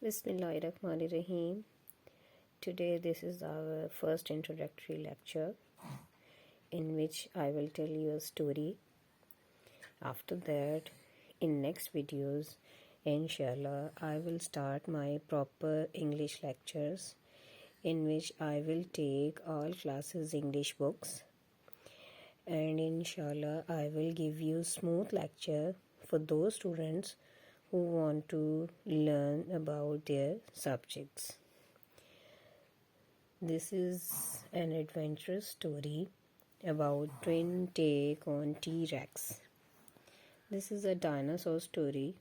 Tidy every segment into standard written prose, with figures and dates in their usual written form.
Bismillahirrahmanirrahim. Today, this is our first introductory lecture in which I will tell you a story. After that, in next videos, inshallah, I will start my proper English lectures in which I will take all classes English books, and inshallah, I will give you smooth lecture for those students who want to learn about their subjects. This is an adventurous story about twin take on T-Rex. This is a dinosaur story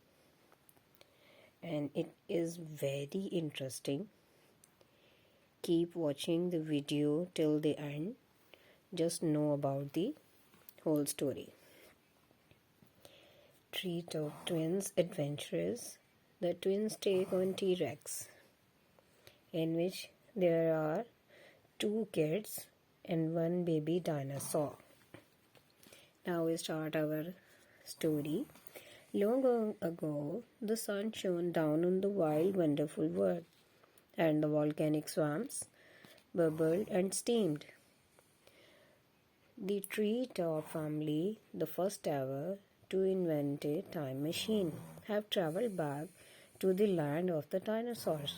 and it is very interesting. Keep watching the video till the end. Just know about the whole story. Treetop Twins adventures. The twins take on T-Rex, in which there are 2 kids and 1 baby dinosaur. Now we start our story. Long ago, the sun shone down on the wild, wonderful world, and the volcanic swamps bubbled and steamed. The Treetop family, the first ever to invent a time machine, have traveled back to the land of the dinosaurs.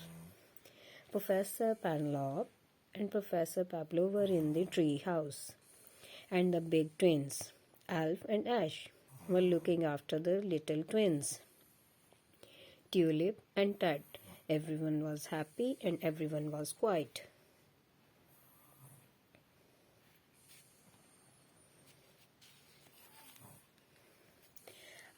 Professor Panlop and Professor Pablo were in the tree house, and the big twins, Alf and Ash, were looking after the little twins, Tulip and Ted. Everyone was happy and everyone was quiet.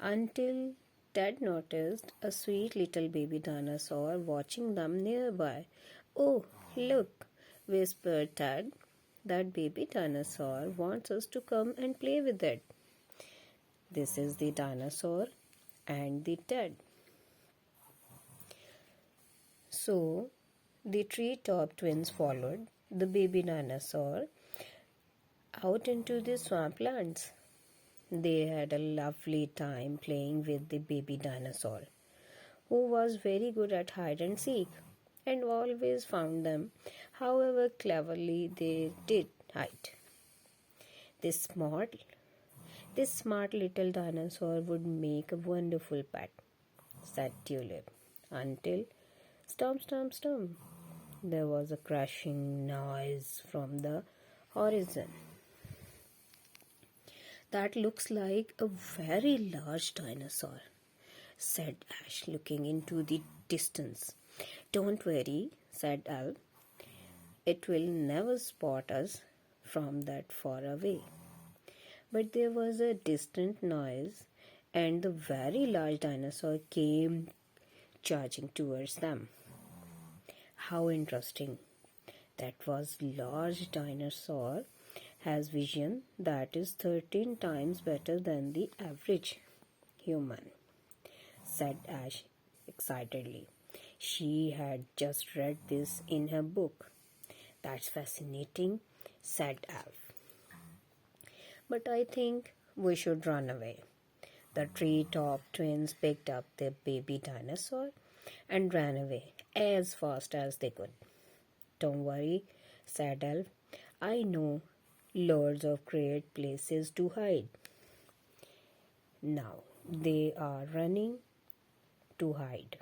Until Ted noticed a sweet little baby dinosaur watching them nearby. "Oh, look," whispered Ted. "That baby dinosaur wants us to come and play with it." This is the dinosaur and the Ted. So, the Treetop Twins followed the baby dinosaur out into the swamplands. They had a lovely time playing with the baby dinosaur, who was very good at hide and seek and always found them, however cleverly they did hide. This smart little dinosaur would make a wonderful pet, said Tulip, until stomp, stomp, stomp. There was a crashing noise from the horizon. "That looks like a very large dinosaur," said Ash, looking into the distance. "Don't worry," said Al. "It will never spot us from that far away." But there was a distant noise, and the very large dinosaur came charging towards them. How interesting! That was large dinosaur has vision that is 13 times better than the average human, said Ash excitedly. She had just read this in her book. "That's fascinating," said Alf. "But I think we should run away." The Treetop Twins picked up their baby dinosaur and ran away as fast as they could. "Don't worry," said Alf. "I know loads of great places to hide." Now they are running to hide.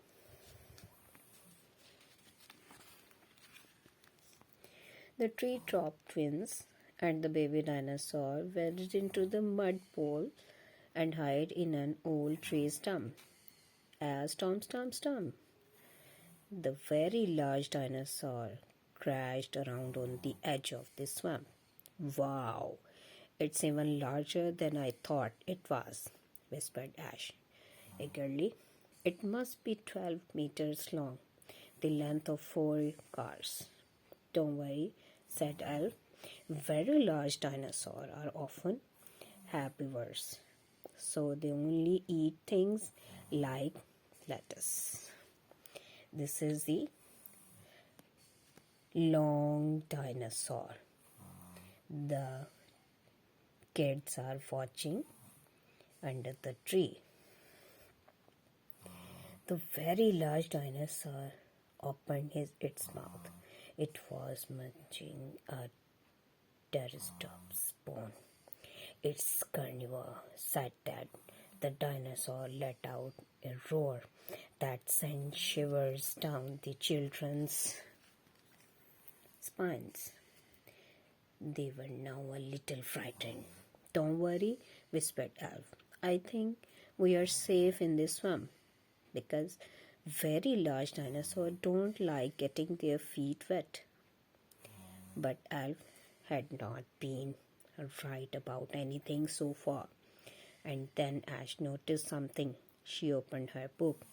The Treetop Twins and the baby dinosaur went into the mud pool and hid in an old tree stump. As stomp, stomp, stomp, the very large dinosaur crashed around on the edge of the swamp. "Wow, it's even larger than I thought it was," whispered Ash eagerly. "It must be 12 meters long, the length of 4 cars." "Don't worry," said Alf. "Very large dinosaurs are often herbivores, so they only eat things like lettuce." This is the long dinosaur. The kids are watching under the tree. The very large dinosaur opened its mouth. It was munching a Triceratops bone. Its carnivore said that the dinosaur let out a roar that sent shivers down the children's spines. They were now a little frightened. Don't worry, whispered Elf. I think we are safe in this swamp because very large dinosaurs don't like getting their feet wet. But Elf had not been right about anything so far. And then Ash noticed something. She opened her book.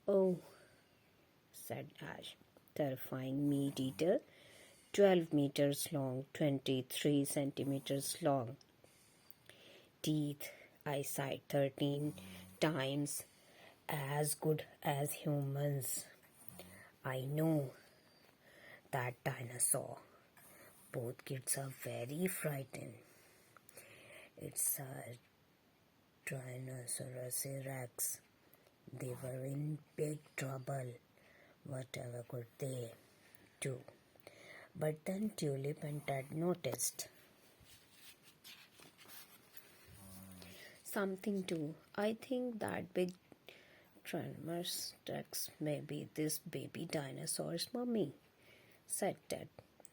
Oh, said Ash, terrifying meat eater, 12 meters long, 23 centimeters long. Teeth, eyesight 13 times as good as humans. I know that dinosaur. Both kids are very frightened. It's a Tyrannosaurus Rex. They were in big trouble. Whatever could they do? But then Tulip and Ted noticed something too. I think that big Tyrannosaurus Rex may be this baby dinosaur's mummy, said Ted.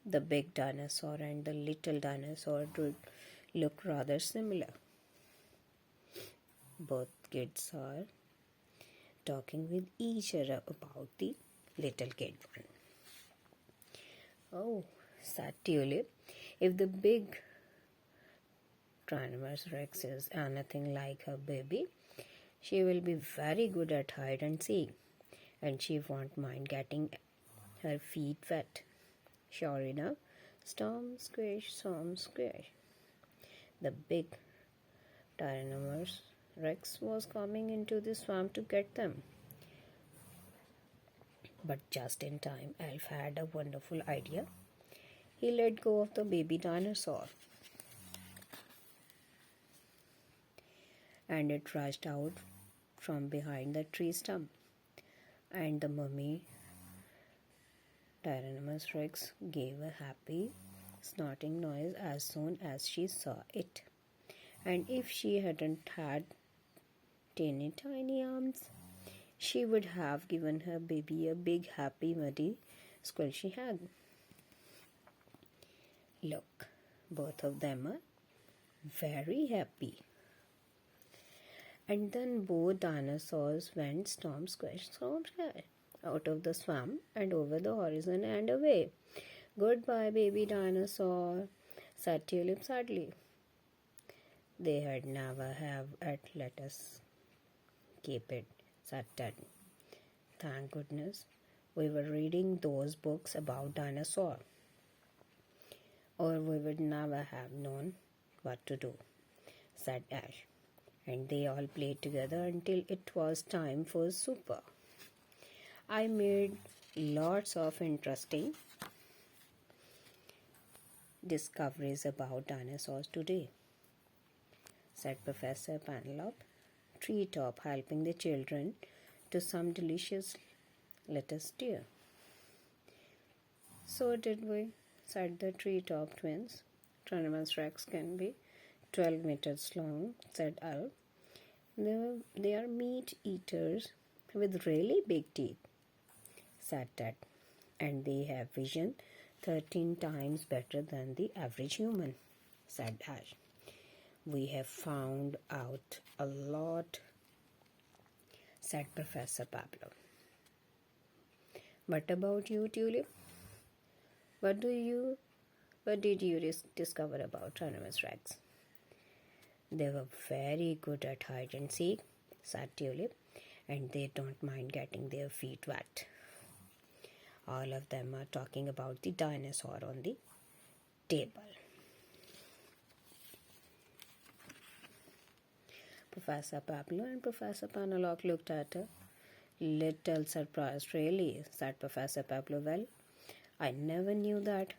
The big dinosaur and the little dinosaur would look rather similar. Both kids are talking with each other about the little kid one. Oh, said Tulip, if the big Tyrannosaurus Rex is anything like her baby, she will be very good at hide and seek, and she won't mind getting her feet wet. Sure enough, storm, squish, the big Tyrannosaurus Rex was coming into the swamp to get them. But just in time, Elf had a wonderful idea. He let go of the baby dinosaur, and it rushed out from behind the tree stump. And the mummy Tyrannosaurus Rex gave a happy snorting noise as soon as she saw it. And if she hadn't had teeny tiny arms, she would have given her baby a big happy muddy squishy hug. Look, both of them are very happy. And then both dinosaurs went storm squish out of the swamp and over the horizon and away. Goodbye, baby dinosaur, said Tulip sadly. They had never let us keep it, said Ted. Thank goodness we were reading those books about dinosaurs, or we would never have known what to do, said Ash. And they all played together until it was time for supper. I made lots of interesting discoveries about dinosaurs today, said Professor Penelope, Treetop helping the children to some delicious lettuce stew. So did we, said the Treetop Twins. Tyrannosaurus Rex can be 12 meters long, said Al. They are meat eaters with really big teeth, said Ted. And they have vision 13 times better than the average human, said Ash. We have found out a lot, said Professor Pablo. What about you, Tulip? What did you discover about Tyrannosaurus Rex? They were very good at hide and seek, said Tulip, and they don't mind getting their feet wet. All of them are talking about the dinosaur on the table. Professor Pablo and Professor Penelope looked at her. Little surprised, really, said Professor Pablo. Well, I never knew that.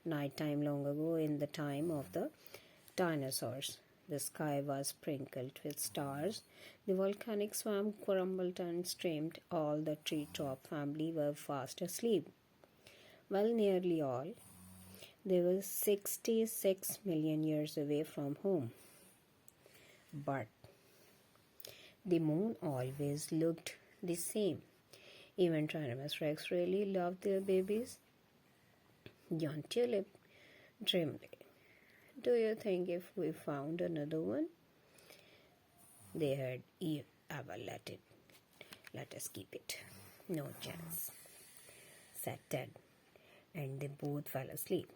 Night time long ago in the time of the dinosaurs, The sky was sprinkled with stars. The volcanic swamp crumbled and streamed. All the treetop family were fast asleep. Well, nearly all. They were 66 million years away from home. But the moon always looked the same. Even Tyrannosaurus Rex really loved their babies. Young Tulip dreamily. Do you think if we found another one, they had ever let us keep it? No chance, said Ted, and they both fell asleep.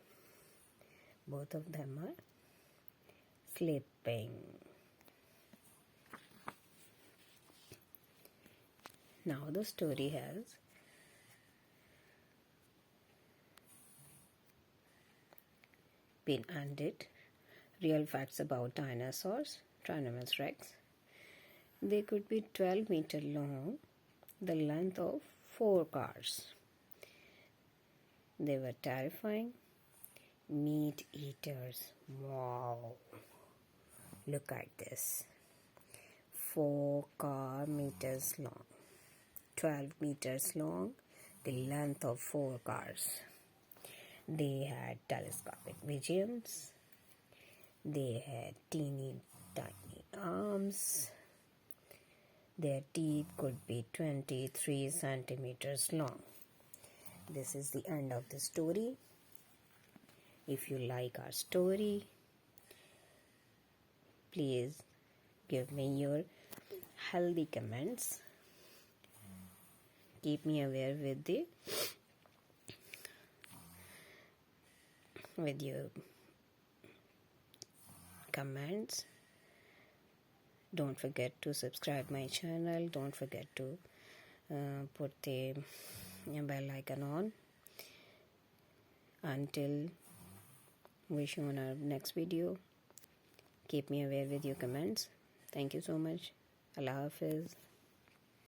Both of them are sleeping. Now the story has been ended. Real facts about dinosaurs, Tyrannosaurus Rex. They could be 12 meters long, the length of 4 cars. They were terrifying. Meat eaters. Wow. Look at this. 4 car meters long. 12 meters long, the length of 4 cars. They had telescopic visions. They had teeny tiny arms. Their teeth could be 23 centimeters long. This is the end of the story. If you like our story, please give me your healthy comments. Keep me aware with your comments. Don't forget to subscribe my channel. Don't forget to put the bell icon on. Until we show on our next video, keep me aware with your comments. Thank you so much. Allah Hafiz.